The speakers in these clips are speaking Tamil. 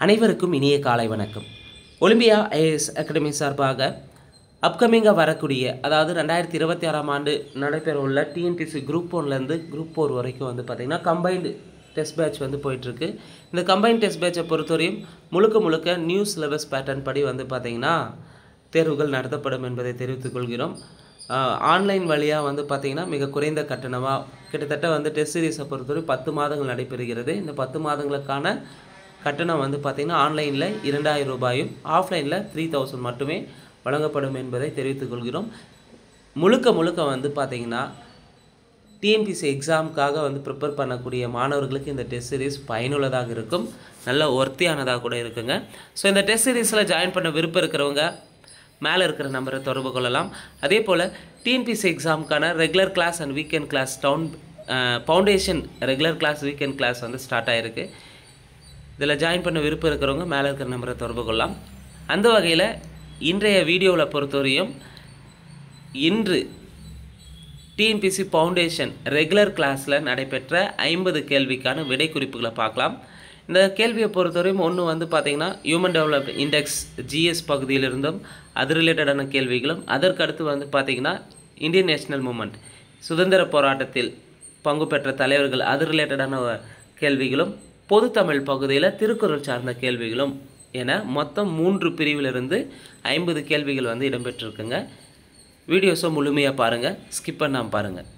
அனைவருக்கும் இனிய காலை வணக்கம். ஒலிம்பியா ஐஏஎஸ் அகாடமி சார்பாக அப்கமிங்காக வரக்கூடிய அதாவது 2026ஆம் ஆண்டு நடைபெறவுள்ள டிஎன்பிஎஸ்சி குரூப் 1லேருந்து குரூப் 4 வரைக்கும் பார்த்திங்கன்னா கம்பைன்டு டெஸ்ட் பேட்ச் போயிட்டுருக்கு. இந்த கம்பைன்ட் டெஸ்ட் பேட்சை பொறுத்தவரையும் முழுக்க நியூ சிலபஸ் பேட்டர்ன் படி பார்த்திங்கன்னா தேர்வுகள் நடத்தப்படும் என்பதை தெரிவித்துக் கொள்கிறோம். ஆன்லைன் வழியாக பார்த்திங்கன்னா மிக குறைந்த கட்டணமாக கிட்டத்தட்ட டெஸ்ட் சீரீஸை பொறுத்தவரை 10 மாதங்கள் நடைபெறுகிறது. இந்த 10 மாதங்களுக்கான கட்டணம் பார்த்திங்கன்னா ஆன்லைனில் 2000 ரூபாயும் ஆஃப்லைனில் 3000 மட்டுமே வழங்கப்படும் என்பதை தெரிவித்துக் கொள்கிறோம். முழுக்க பார்த்திங்கன்னா டிஎன்பிஎஸ்சி எக்ஸாமுக்காக ப்ரிப்பேர் பண்ணக்கூடிய மாணவர்களுக்கு இந்த டெஸ்ட் சீரீஸ் பயனுள்ளதாக இருக்கும், நல்ல ஒர்த்தியானதாக கூட இருக்குங்க. ஸோ இந்த டெஸ்ட் சீரீஸில் ஜாயின் பண்ண விருப்பம் இருக்கிறவங்க மேலே இருக்கிற நம்பரை தொடர்பு கொள்ளலாம். அதே போல் டிஎன்பிஎஸ்சி எக்ஸாமுக்கான regular class and weekend class foundation regular class weekend class start ஆகிருக்கு. இதில் ஜாயின் பண்ண விருப்பம் இருக்கிறவங்க மேலே இருக்கிற நம்பரை தொடர்பு கொள்ளலாம். அந்த வகையில் இன்றைய வீடியோவில் பொறுத்தவரையும் இன்று டிஎன்பிஎஸ்சி ஃபவுண்டேஷன் ரெகுலர் கிளாஸில் நடைபெற்ற 50 கேள்விக்கான விடை குறிப்புகளை பார்க்கலாம். இந்த கேள்வியை பொறுத்தவரையும் ஒன்று பார்த்திங்கன்னா ஹியூமன் டெவலப்மெண்ட் இண்டெக்ஸ் ஜிஎஸ் பகுதியிலிருந்தும் அது ரிலேட்டடான கேள்விகளும், அதற்கு அடுத்து பார்த்திங்கன்னா இந்தியன் நேஷனல் மூமெண்ட் சுதந்திர போராட்டத்தில் பங்கு பெற்ற தலைவர்கள் அது ரிலேட்டடான கேள்விகளும், பொது தமிழ் பகுதியில் திருக்குறள் சார்ந்த கேள்விகளும் என மொத்தம் 3 பிரிவிலிருந்து 50 கேள்விகள் இடம்பெற்றிருக்குங்க. வீடியோஸை முழுமையாக பாருங்கள், ஸ்கிப் பண்ணாமல் பாருங்கள்.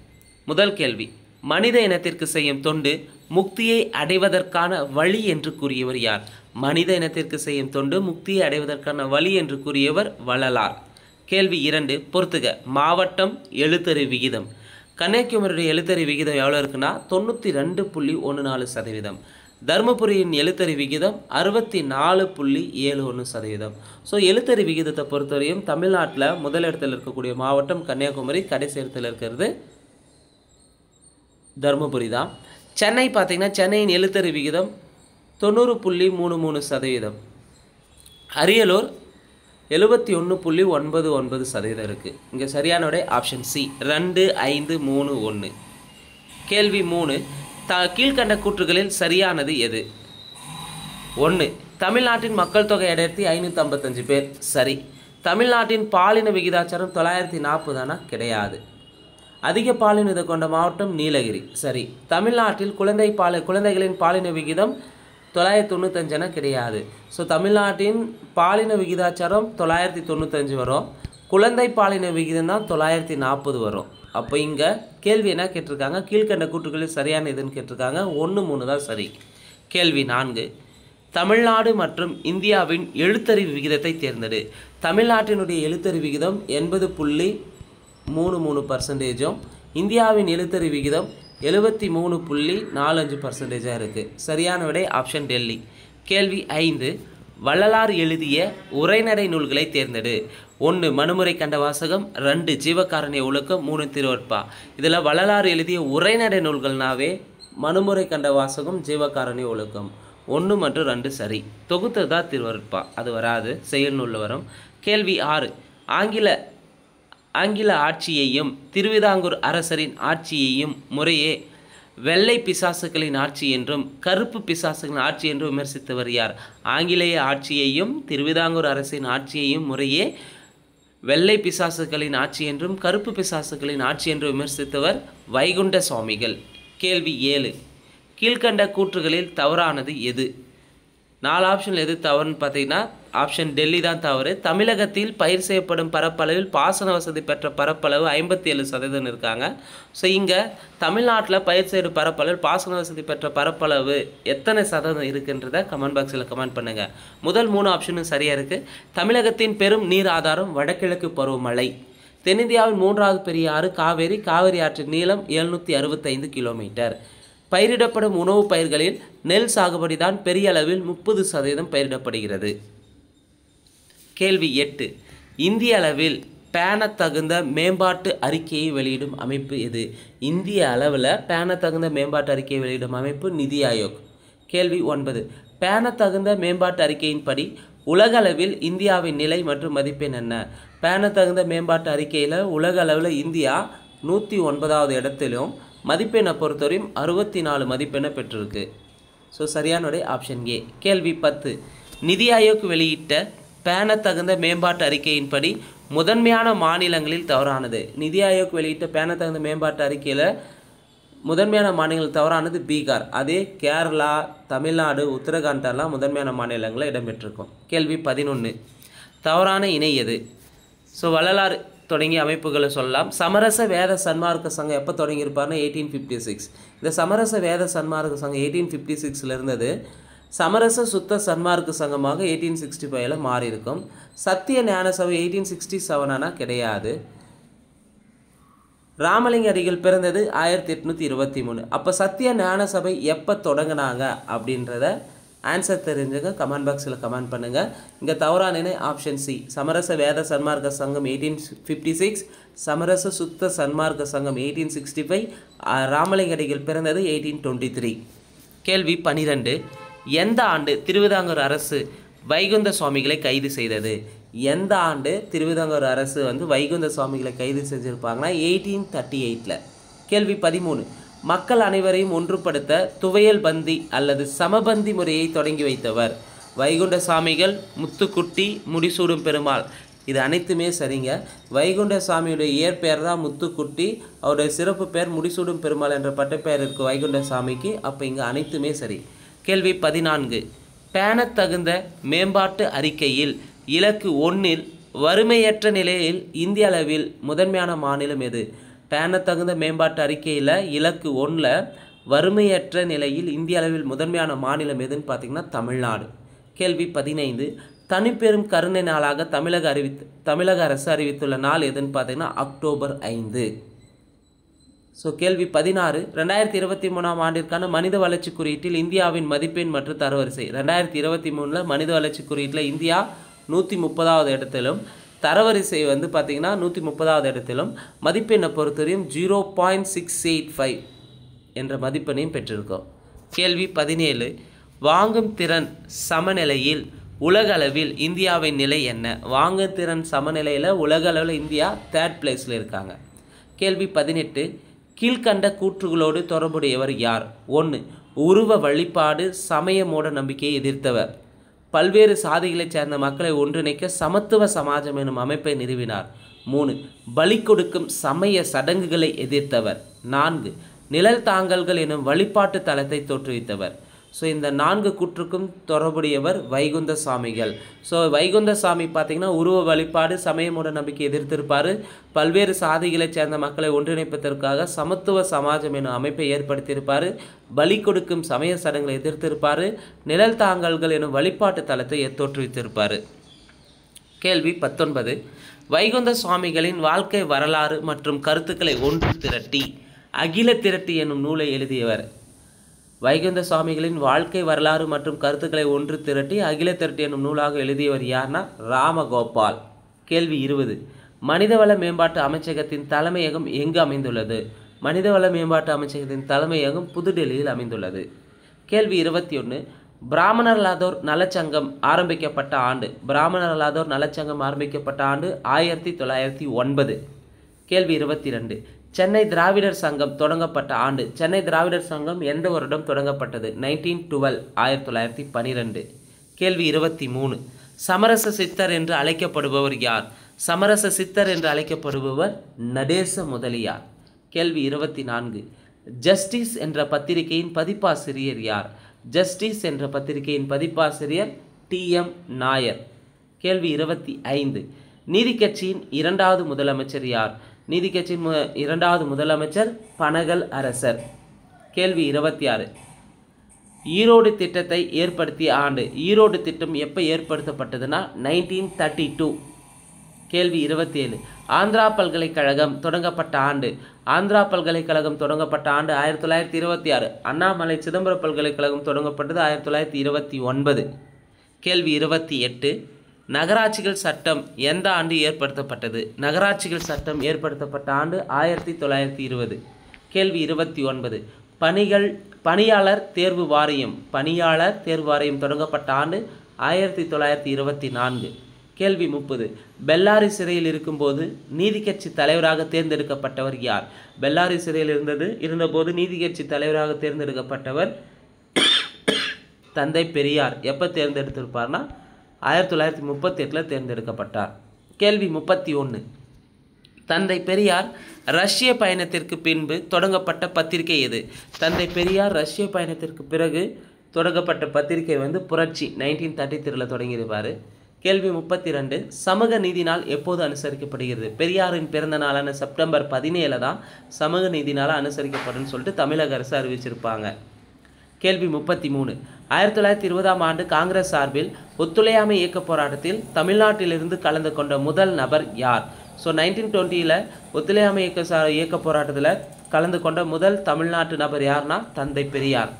முதல் கேள்வி, மனித இனத்திற்கு செய்யும் தொண்டு முக்தியை அடைவதற்கான வழி என்று கூறியவர் யார்? மனித இனத்திற்கு செய்யும் தொண்டு முக்தியை அடைவதற்கான வழி என்று கூறியவர் வள்ளலார். கேள்வி 2, பொறுத்துக. மாவட்டம் எழுத்தறி விகிதம். கன்னியாகுமரியுடைய எழுத்தறி விகிதம் எவ்வளோ இருக்குன்னா 92.14%. தருமபுரியின் எழுத்தறி விகிதம் 64.71%. ஸோ எழுத்தறி விகிதத்தை பொறுத்தவரையும் தமிழ்நாட்டில் முதலிடத்தில் இருக்கக்கூடிய மாவட்டம் கன்னியாகுமரி, கடைசி இடத்தில் இருக்கிறது தருமபுரி தான். சென்னை பார்த்திங்கன்னா சென்னையின் எழுத்தறி விகிதம் 90.33%. அரியலூர் 71.99% இருக்குது. இங்கே சரியான விடை ஆப்ஷன் சி 2, 5, 3, 1. கேள்வி 3, கீழ்கண்ட கூற்றுகளில் சரியானது எது? 1, தமிழ்நாட்டின் மக்கள் தொகை அடர்த்தி 555 பேர். சரி. தமிழ்நாட்டின் பாலின விகிதாச்சாரம் 940 கிடையாது. அதிக பாலினத்தை கொண்ட மாவட்டம் நீலகிரி. சரி. தமிழ்நாட்டில் குழந்தைகளின் பாலின விகிதம் 995 கிடையாது. ஸோ தமிழ்நாட்டின் பாலின விகிதாச்சாரம் 995 வரும், குழந்தை பாலின விகிதம் தான் 940 வரும். அப்போ இங்கே கேள்வி என்ன கேட்டிருக்காங்க? கீழ்கண்ட கூற்றுகளில் சரியான எதுன்னு கேட்டிருக்காங்க. 1, 3 தான் சரி. கேள்வி 4, தமிழ்நாடு மற்றும் இந்தியாவின் எழுத்தறிவு விகிதத்தை தேர்ந்தெடு. தமிழ்நாட்டினுடைய எழுத்தறிவு விகிதம் 80.33%, இந்தியாவின் எழுத்தறிவு விகிதம் 73.45% இருக்குது. சரியான விடை ஆப்ஷன் டெல்லி. கேள்வி 5, வள்ளலார் எழுதிய உரைநடை நூல்களை தேர்ந்தெடு. 1, மனுமுறை கண்ட வாசகம், 2, ஜீவகாருண்ய ஒழுக்கம், 3, திருவருட்பா. இதில் வள்ளலார் எழுதிய உரைநடை நூல்கள்னாவே மனுமுறை கண்ட வாசகம், ஜீவகாருண்ய ஒழுக்கம். 1 மற்றும் 2 சரி. தொகுத்தது தான் திருவருட்பா, அது வராது, செயல் நூலில் வரும். கேள்வி 6, ஆங்கில ஆட்சியையும் திருவிதாங்கூர் அரசரின் ஆட்சியையும் முறையே வெள்ளை பிசாசுகளின் ஆட்சி என்றும் கருப்பு பிசாசுகளின் ஆட்சி என்றும் விமர்சித்தவர் யார்? ஆங்கிலேய ஆட்சியையும் திருவிதாங்கூர் அரசின் ஆட்சியையும் முறையே வெள்ளை பிசாசுகளின் ஆட்சி என்றும் கருப்பு பிசாசுகளின் ஆட்சி என்றும் விமர்சித்தவர் வைகுண்ட சுவாமிகள். கேள்வி 7, கீழ்கண்ட கூற்றுகளில் தவறானது எது? 4 ஆப்ஷனில் எது தவறுன்னு பார்த்தீங்கன்னா ஆப்ஷன் டெல்லி தான் தவறு. தமிழகத்தில் பயிர் செய்யப்படும் பரப்பளவில் பாசன வசதி பெற்ற பரப்பளவு 57% இருக்காங்க. ஸோ இங்கே தமிழ்நாட்டில் பயிர் செய்யும் பரப்பளவில் பாசன வசதி பெற்ற பரப்பளவு எத்தனை சதவீதம் இருக்குன்றதை கமெண்ட் பாக்ஸில் கமெண்ட் பண்ணுங்கள். முதல் 3 ஆப்ஷனும் சரியாக இருக்குது. தமிழகத்தின் பெரும் நீர் ஆதாரம் வடகிழக்கு பருவமழை. தென்னிந்தியாவின் 3வது பெரிய ஆறு காவேரி. காவேரி ஆற்றின் நீளம் 765 கிலோமீட்டர். பயிரிடப்படும் உணவு பயிர்களில் நெல் சாகுபடி தான் பெரிய அளவில் 30% பயிரிடப்படுகிறது. கேள்வி 8, இந்திய அளவில் பேணத்தகுந்த மேம்பாட்டு அறிக்கையை வெளியிடும் அமைப்பு எது? இந்திய அளவில் பேணத்தகுந்த மேம்பாட்டு அறிக்கையை வெளியிடும் அமைப்பு நிதி ஆயோக். கேள்வி 9, பேணத்தகுந்த மேம்பாட்டு அறிக்கையின்படி உலக அளவில் இந்தியாவின் நிலை மற்றும் மதிப்பெண் என்ன? பேணத்தகுந்த மேம்பாட்டு அறிக்கையில் உலக அளவில் இந்தியா 109வது இடத்திலும் மதிப்பெண்ணை பொறுத்தவரையும் 64 மதிப்பெண்ணை பெற்றிருக்கு. ஸோ சரியான விடை ஆப்ஷன் ஏ. கேள்வி 10. நிதி ஆயோக் வெளியிட்ட பேணத்தகுந்த மேம்பாட்டு அறிக்கையின்படி முதன்மையான மாநிலங்களில் தவறானது. நிதி ஆயோக் வெளியிட்ட பேணத்தகுந்த மேம்பாட்டு அறிக்கையில் முதன்மையான மாநிலங்கள் தவறானது பீகார். அதே கேரளா, தமிழ்நாடு, உத்தரகாண்டெல்லாம் முதன்மையான மாநிலங்களில் இடம்பெற்றிருக்கும். கேள்வி 11. தவறான இணை எது? ஸோ வள்ளலார் தொடங்கிய அமைப்புகளை சொல்லலாம். சமரச வேத சன்மார்க்க சங்கம் எப்போ தொடங்கியிருப்பார்னா 1856. இந்த சமரச வேத சன்மார்க்க சங்கம் 1856 இருந்தது. சமரச சுத்த சன்மார்க்க சங்கமாக 1865 மாறி இருக்கும். சத்திய ஞான சபை 1867 கிடையாது. ராமலிங்க அடிகள் பிறந்தது 1823. அப்போ சத்திய ஞான சபை எப்போ தொடங்கினாங்க அப்படின்றத ஆன்சர் தெரிஞ்சுங்க, கமெண்ட் பாக்ஸில் கமெண்ட் பண்ணுங்கள். இங்கே தவறான இணை ஆப்ஷன் சி. சமரச வேத சன்மார்க்க சங்கம் 1856, சமரச சுத்த சன்மார்க்க சங்கம் 1865, ராமலிங்க அடிகள் பிறந்தது 1823. கேள்வி 12. எந்த ஆண்டு திருவிதாங்கூர் அரசு வைகுந்த சுவாமிகளை கைது செய்தது? எந்த ஆண்டு திருவிதாங்கூர் அரசு வைகுந்த சுவாமிகளை கைது செஞ்சுருப்பாங்கன்னா 1838. கேள்வி 13. மக்கள் அனைவரையும் ஒன்றுபடுத்த துவையல் பந்தி அல்லது சமபந்தி முறையை தொடங்கி வைத்தவர்? வைகுண்ட சாமிகள், முத்துக்குட்டி, முடிசூடும் பெருமாள். இது அனைத்துமே சரிங்க. வைகுண்ட சாமியுடைய இயற்பெயர் தான் முத்துக்குட்டி, அவருடைய சிறப்பு பெயர் முடிசூடும் பெருமாள் என்ற பட்டப்பெயர் இருக்குது வைகுண்ட சாமிக்கு. அப்போ இங்கே அனைத்துமே சரி. கேள்வி 14. பேணத்தகுந்த மேம்பாட்டு அறிக்கையில் இலக்கு 1 வறுமையற்ற நிலையில் இந்திய அளவில் முதன்மையான மாநிலம் எது? பேணத்தகுந்த மேம்பாட்டு அறிக்கையில் இலக்கு 1 வறுமையற்ற நிலையில் இந்திய அளவில் முதன்மையான மாநிலம் எதுன்னு பார்த்தீங்கன்னா தமிழ்நாடு. கேள்வி 15. தனிப்பெரும் கருணை நாளாக தமிழக அரசு அறிவித்துள்ள நாள் எதுன்னு பார்த்தீங்கன்னா அக்டோபர் 5. ஸோ கேள்வி 16. 2023 ஆண்டிற்கான மனித வளர்ச்சி குறியீட்டில் இந்தியாவின் மதிப்பெண் மற்றும் தரவரிசை. 2023 மனித வளர்ச்சி குறியீட்டில் இந்தியா 130வது இடத்திலும் தரவரிசை பார்த்திங்கன்னா 130வது இடத்திலும் மதிப்பெண்ணை பொறுத்தவரையும் 0.685 என்ற மதிப்பெண்ணையும் பெற்றிருக்கோம். கேள்வி 17. வாங்கும் திறன் சமநிலையில் உலக அளவில் இந்தியாவின் நிலை என்ன? வாங்கும் திறன் சமநிலையில் உலக அளவில் இந்தியா 3rd பிளேஸில் இருக்காங்க. கேள்வி 18. கீழ்கண்ட கூற்றுகளோடு தொடர்புடையவர் யார்? 1. உருவ வழிபாடு சமய மூட நம்பிக்கையை எதிர்த்தவர். பல்வேறு சாதிகளைச் சேர்ந்த மக்களை ஒன்றிணைக்க சமத்துவ சமாஜம் எனும் அமைப்பை நிறுவினார். 3. பலி கொடுக்கும் சமய சடங்குகளை எதிர்த்தவர். 4. நிழல் தாங்கல்கள் எனும் வழிபாட்டு தலத்தை தோற்றுவித்தவர். ஸோ இந்த 4 கூற்றுக்கும் தொடர்புடையவர் வைகுந்த சாமிகள். ஸோ வைகுந்த சாமி பார்த்திங்கன்னா உருவ வழிபாடு சமய மூட நம்பிக்கை எதிர்த்திருப்பார். பல்வேறு சாதிகளைச் சேர்ந்த மக்களை ஒன்றிணைப்பதற்காக சமத்துவ சமாஜம் எனும் அமைப்பை ஏற்படுத்தியிருப்பார். பலி கொடுக்கும் சமய சடங்குகளை எதிர்த்திருப்பார். நிழல் தாங்கல்கள் எனும் வழிபாட்டு தலத்தை தோற்றுவித்திருப்பார். கேள்வி 19. வைகுந்த சுவாமிகளின் வாழ்க்கை வரலாறு மற்றும் கருத்துக்களை ஒன்று திரட்டி அகில திரட்டி எனும் நூலை எழுதியவர்? வைகுந்த சுவாமிகளின் வாழ்க்கை வரலாறு மற்றும் கருத்துக்களை ஒன்று திரட்டி அகில திரட்டி எனும் நூலாக எழுதியவர் யார்னா ராமகோபால். கேள்வி 20. மனிதவள மேம்பாட்டு அமைச்சகத்தின் தலைமையகம் எங்கு அமைந்துள்ளது? மனிதவள மேம்பாட்டு அமைச்சகத்தின் தலைமையகம் புதுடெல்லியில் அமைந்துள்ளது. கேள்வி 21. பிராமணர் அல்லாதோர் நலச்சங்கம் ஆரம்பிக்கப்பட்ட ஆண்டு? பிராமணர் அல்லாதோர் நலச்சங்கம் ஆரம்பிக்கப்பட்ட ஆண்டு 1909. கேள்வி 22. சென்னை திராவிடர் சங்கம் தொடங்கப்பட்ட ஆண்டு? சென்னை திராவிடர் சங்கம் எந்த வருடம் தொடங்கப்பட்டது? 1912 1912. கேள்வி 23. சமரச சித்தர் என்று அழைக்கப்படுபவர் யார்? சமரச சித்தர் என்று அழைக்கப்படுபவர் நடேச முதலியார். கேள்வி 24. ஜஸ்டிஸ் என்ற பத்திரிகையின் பதிப்பாசிரியர் யார்? ஜஸ்டிஸ் என்ற பத்திரிகையின் பதிப்பாசிரியர் TM நாயர். கேள்வி 25. நீதி கட்சியின் 2வது முதலமைச்சர் யார்? நீதி கட்சியின் 2வது முதலமைச்சர் பனகல் அரசர். கேள்வி 26. ஈரோடு திட்டத்தை ஏற்படுத்திய ஆண்டு? ஈரோடு திட்டம் எப்போ ஏற்படுத்தப்பட்டதுன்னா 1932. கேள்வி 27. ஆந்திரா பல்கலைக்கழகம் தொடங்கப்பட்ட ஆண்டு? ஆந்திரா பல்கலைக்கழகம் தொடங்கப்பட்ட ஆண்டு 1926. அண்ணாமலை சிதம்பரம் பல்கலைக்கழகம் தொடங்கப்பட்டது 1929. கேள்வி 28. நகராட்சிகள் சட்டம் எந்த ஆண்டு ஏற்படுத்தப்பட்டது? நகராட்சிகள் சட்டம் ஏற்படுத்தப்பட்ட ஆண்டு 1920. கேள்வி 29. பணியாளர் தேர்வு வாரியம் தொடங்கப்பட்ட ஆண்டு 1924. கேள்வி 30. பெல்லாரி சிறையில் இருக்கும்போது நீதி கட்சி தலைவராக தேர்ந்தெடுக்கப்பட்டவர் யார்? பெல்லாரி சிறையில் இருந்தபோது நீதி கட்சி தலைவராக தேர்ந்தெடுக்கப்பட்டவர் தந்தை பெரியார் எப்போ தேர்ந்தெடுத்திருப்பார்னா 1938 தேர்ந்தெடுக்கப்பட்டார். கேள்வி 31. தந்தை பெரியார் ரஷ்ய பயணத்திற்கு பின்பு தொடங்கப்பட்ட பத்திரிகை எது? தந்தை பெரியார் ரஷ்ய பயணத்திற்கு பிறகு தொடங்கப்பட்ட பத்திரிகை வந்து புரட்சி 1933 தொடங்கியிருப்பார். கேள்வி 32. சமூக நீதி நாள் எப்போது அனுசரிக்கப்படுகிறது? பெரியாரின் பிறந்த நாளான செப்டம்பர் 17 தான் சமூக நீதி நாளாக அனுசரிக்கப்படும் சொல்லிட்டு தமிழக அரசு அறிவிச்சிருப்பாங்க. கேள்வி 33. 1920ஆம் ஆண்டு காங்கிரஸ் சார்பில் ஒத்துழையாமை இயக்க போராட்டத்தில் தமிழ்நாட்டிலிருந்து கலந்து கொண்ட முதல் நபர் யார்? ஸோ 1920 ஒத்துழையாமை இயக்க போராட்டத்தில் கலந்து கொண்ட முதல் தமிழ்நாட்டு நபர் யார்னா தந்தை பெரியார்.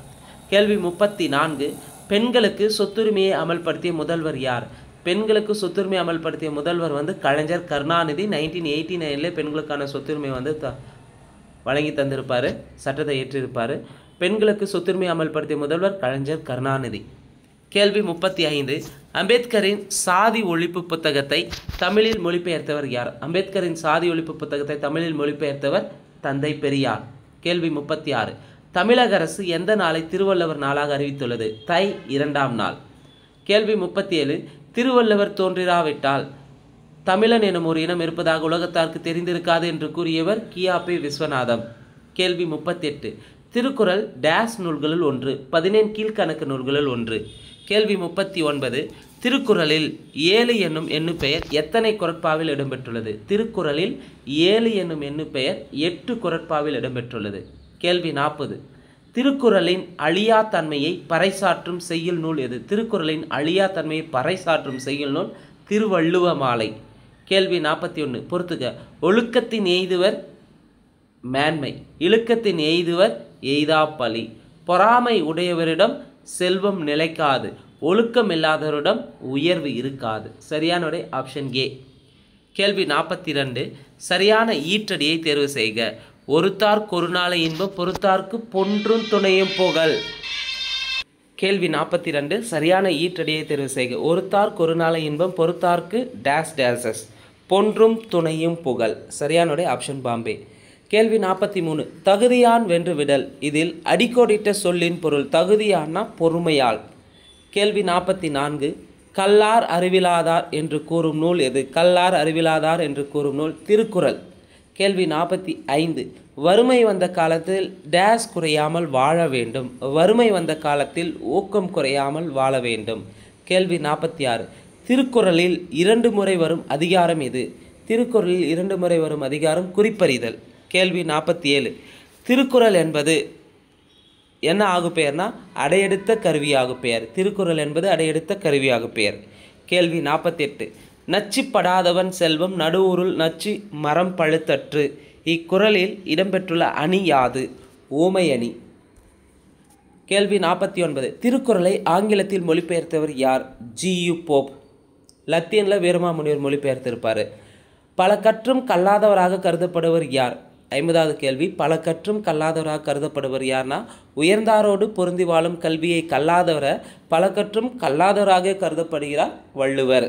கேள்வி 34. பெண்களுக்கு சொத்துரிமையை அமல்படுத்திய முதல்வர் யார்? பெண்களுக்கு சொத்துரிமை அமல்படுத்திய முதல்வர் வந்து கலைஞர் கருணாநிதி. 1989 பெண்களுக்கான சொத்துரிமை வந்து வழங்கி தந்திருப்பார், சட்டத்தை ஏற்றிருப்பார். பெண்களுக்கு சொத்துரிமை அமல்படுத்திய முதல்வர் கலைஞர் கருணாநிதி. கேள்வி 35. அம்பேத்கரின் சாதி ஒழிப்பு புத்தகத்தை தமிழில் மொழிபெயர்த்தவர் யார்? அம்பேத்கரின் சாதி ஒழிப்பு புத்தகத்தை தமிழில் மொழிபெயர்த்தவர் தந்தை பெரியார். கேள்வி 36. தமிழக அரசு எந்த நாளை திருவள்ளுவர் நாளாக அறிவித்துள்ளது? தை 2ஆம் நாள். கேள்வி 37. திருவள்ளுவர் தோன்றிராவிட்டால் தமிழன் எனும் ஒரு இனம் இருப்பதாக உலகத்தாருக்கு தெரிந்திருக்காது என்று கூறியவர் கியாபி விஸ்வநாதம். கேள்வி 38. திருக்குறள் டேஸ் நூல்களுள் ஒன்று, 17 கீழ்கணக்கு நூல்களுள் ஒன்று. கேள்வி 39. திருக்குறளில் 7 என்னும் எண்ணுப்பெயர் எத்தனை குறட்பாவில் இடம்பெற்றுள்ளது? திருக்குறளில் 7 என்னும் எண்ணுப்பெயர் 8 குறட்பாவில் இடம்பெற்றுள்ளது. கேள்வி 40. திருக்குறளின் அழியா தன்மையை பறைசாற்றும் செய்யுள் நூல் எது? திருக்குறளின் அழியா தன்மையை பறைசாற்றும் செய்யுள் நூல் திருவள்ளுவ மாலை. கேள்வி 41. பொறுத்துக. ஒழுக்கத்தின் எய்துவர் மேன்மை, இழுக்கத்தின் எய்துவர் எய்தாப்பழி. பொறாமை உடையவரிடம் செல்வம் நிலைக்காது, ஒழுக்கம் இல்லாதவரிடம் உயர்வு இருக்காது. சரியான விடை ஆப்ஷன் ஏ. கேள்வி 42. சரியான ஈற்றடியை தேர்வு செய்க. ஒருத்தார் கொருநாள இன்பம் பொறுத்தார்க்கு பொன்றும் துணையும் புகழ். கேள்வி 42. சரியான ஈற்றடியை தேர்வு செய்க. ஒருத்தார் கொருநாள இன்பம் பொறுத்தார்க்கு டேஸ் டேசஸ் பொன்றும் துணையும் புகழ். சரியான விடை ஆப்ஷன் பாம்பே. கேள்வி 43. தகுதியான் வென்று விடல். இதில் அடிக்கோடிட்ட சொல்லின் பொருள். தகுதியான்னா பொறுமையால். கேள்வி 44. கல்லார் அறிவிலாதார் என்று கூறும் நூல் எது? கல்லார் அறிவிலாதார் என்று கூறும் நூல் திருக்குறள். கேள்வி 45. வறுமை வந்த காலத்தில் டேஸ் குறையாமல் வாழ வேண்டும். வறுமை வந்த காலத்தில் ஊக்கம் குறையாமல் வாழ வேண்டும். கேள்வி 46. திருக்குறளில் 2 முறை வரும் அதிகாரம் எது? திருக்குறளில் 2 முறை வரும் அதிகாரம் குறிப்பறிதல். கேள்வி 47. திருக்குறள் என்பது என்ன ஆகுப்பெயர்னா அடையெடுத்த கருவியாகு பெயர். திருக்குறள் என்பது அடையெடுத்த கருவியாகு பெயர். கேள்வி 48. நச்சுப்படாதவன் செல்வம் நடுவுருள் நச்சு மரம் பழுத்தற்று. இக்குறளில் இடம்பெற்றுள்ள அணி யாது? ஓமை அணி. கேள்வி 49. திருக்குறளை ஆங்கிலத்தில் மொழிபெயர்த்தவர் யார்? G U Pope. லத்தீனில் வீரமாமுனிவர் மொழிபெயர்த்திருப்பார். பல கற்றும் கல்லாதவராக கருதப்படுவர் யார்? 50வது கேள்வி. பல கற்றும் கல்லாதவராக கருதப்படுவர் யார்னா உயர்ந்தாரோடு பொருந்தி வாழும் கல்வியை கல்லாதவரை பல கற்றும் கல்லாதவராக கருதப்படுகிறார் வள்ளுவர்.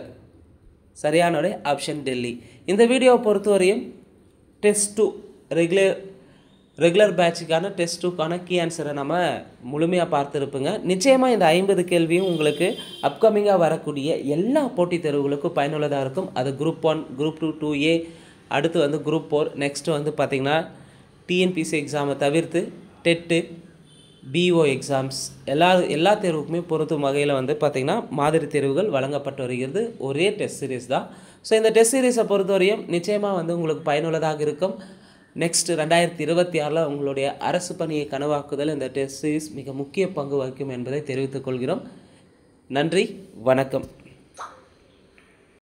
சரியான விடை ஆப்ஷன் டெல்லி. இந்த வீடியோவை பொறுத்தவரையும் டெஸ்ட் 2 ரெகுலர் பேட்சுக்கான டெஸ்ட் 2க்கான கீ ஆன்சரை நம்ம முழுமையாக பார்த்துருப்போங்க. நிச்சயமாக இந்த 50 கேள்வியும் உங்களுக்கு அப்கமிங்காக வரக்கூடிய எல்லா போட்டித் தேர்வுகளுக்கும் பயனுள்ளதாக இருக்கும். அது குரூப் 1, குரூப் 2, 2A, அடுத்து வந்து குரூப் 4, நெக்ஸ்ட்டு வந்து பார்த்திங்கன்னா டிஎன்பிசி எக்ஸாமை தவிர்த்து டெட்டு, பிஓ எக்ஸாம்ஸ் எல்லா தேர்வுக்குமே பொருத்தும் வகையில் வந்து பார்த்திங்கன்னா மாதிரி தேர்வுகள் வழங்கப்பட்டு வருகிறது. ஒரே டெஸ்ட் சீரீஸ் தான். ஸோ இந்த டெஸ்ட் சீரீஸை பொறுத்தவரையும் நிச்சயமாக வந்து உங்களுக்கு பயனுள்ளதாக இருக்கும். நெக்ஸ்ட் 2026 உங்களுடைய அரசு பணியை கனவாக்குதல் இந்த டெஸ்ட் சீரீஸ் மிக முக்கிய பங்கு வகிக்கும் என்பதை தெரிவித்துக் கொள்கிறோம். நன்றி, வணக்கம்.